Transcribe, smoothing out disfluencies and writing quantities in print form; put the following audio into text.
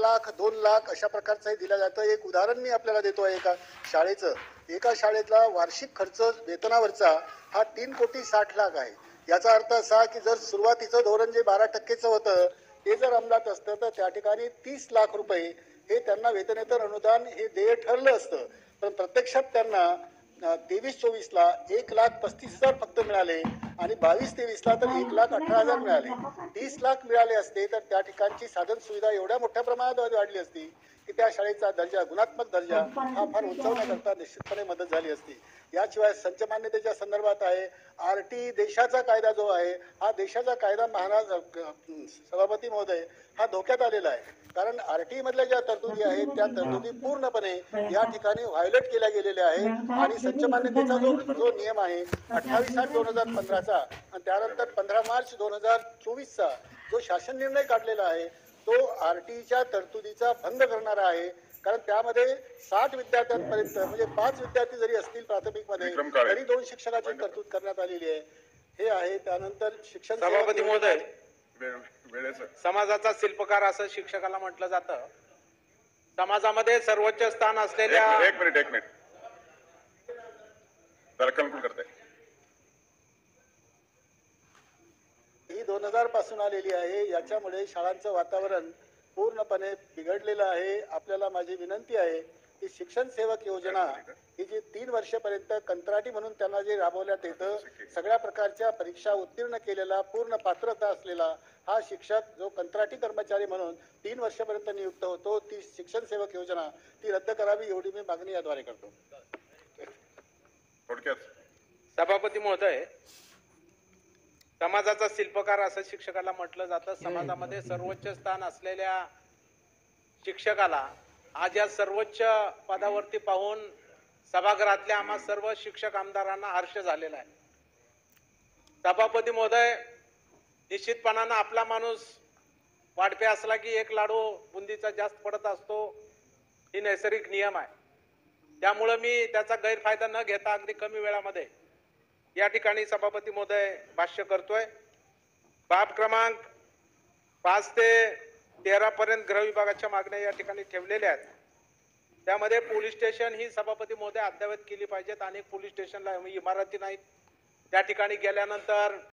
लाख 2 लाख अशा प्रकारचं दिलं जातं. एक उदाहरण मी आपल्याला देतो आहे एका शाळेचं. एका शाळेतला वार्षिक खर्च वेतनावरचा हा 3,60,00,000 आहे. याचा अर्थ असा की जर सुरुवातीचं धोरण जे 12% होतं ते जर अंमलात असतं तर त्या ठिकाणी 30 लाख रुपये हे त्यांना वेतनेतर अनुदान हे देय ठरलं असतं. पण प्रत्यक्षात त्यांना 23-24ला 1,35,000 फक्त मिळाले आणि 22-23ला तर 1,18,000 मिळाले. 30 लाख मिळाले असते तर त्या ठिकाणची साधन सुविधा एवढ्या मोठ्या प्रमाणात वाढली असती की त्या शाळेचा दर्जा, गुणात्मक दर्जा हा फार उंचावण्याकरता निश्चितपणे मदत झाली असती. याशिवाय संच मान्यतेच्या संदर्भात आहे, RT देशाचा कायदा जो आहे हा देशाचा कायदा महाराज सभापती महोदय हा धोक्यात आलेला आहे. कारण RT मधल्या ज्या तरतुदी आहेत त्या तरतुदी पूर्णपणे या ठिकाणी व्हायोलेट केल्या गेलेल्या आहेत आणि संच मान्यतेचा जो नियम आहे 28/8/2015चा आणि त्यानंतर 15 मार्च 2024चा जो शासन निर्णय काढलेला आहे तो RTच्या तरतुदीचा भंग करणारा आहे. कारण त्यामध्ये 60 विद्यार्थ्यांपर्यंत म्हणजे 5 विद्यार्थी जरी असतील प्राथमिक मध्ये तरी 2 शिक्षकाची तरतूद करण्यात आलेली आहे. हे आहे. त्यानंतर शिक्षण सभापती महोदय, समाजाचा शिल्पकार असं शिक्षकाला म्हटलं जातं. समाजामध्ये सर्वोच्च स्थान असलेल्या एक मिनिट कन्क्लूड करते. ही 2000 पासून आलेली आहे. याच्यामुळे शाळांचं वातावरण पूर्णपणे बिघडलेलं आहे. आपल्याला माझी विनंती आहे की शिक्षण सेवक योजना ही जी 3 वर्षापर्यंत कंत्राटी म्हणून त्यांना जे राबवण्यात येतं, सगळ्या प्रकारच्या परीक्षा उत्तीर्ण केलेला पूर्ण पात्रता असलेला हा शिक्षक जो कंत्राटी कर्मचारी म्हणून 3 वर्षापर्यंत नियुक्त होतो, ती शिक्षण सेवक योजना ती रद्द करावी एवढी मी मागणी याद्वारे करतो. सभापती महोदय, समाजाचा शिल्पकार असं शिक्षकाला म्हटलं जातं. समाजामध्ये सर्वोच्च स्थान असलेल्या शिक्षकाला आज या सर्वोच्च पदावरती पाहून सभागृहातल्या आम्हा सर्व शिक्षक आमदारांना हर्ष झालेला आहे. सभापती महोदय, निश्चितपणानं आपला माणूस वाढपे असला की एक लाडू बुंदीचा जास्त पडत असतो, ही नैसर्गिक नियम आहे. त्यामुळे मी त्याचा गैरफायदा न घेता अगदी कमी वेळामध्ये या ठिकाणी सभापती महोदय भाष्य करतोय. बाब क्रमांक 5 ते 13 पर्यंत गृह विभागाच्या मागण्या या ठिकाणी ठेवलेल्या आहेत. त्यामध्ये पोलीस स्टेशन ही सभापती महोदय अद्ययावत केली पाहिजेत. अनेक पोलीस स्टेशनला इमारती नाहीत. त्या ठिकाणी गेल्यानंतर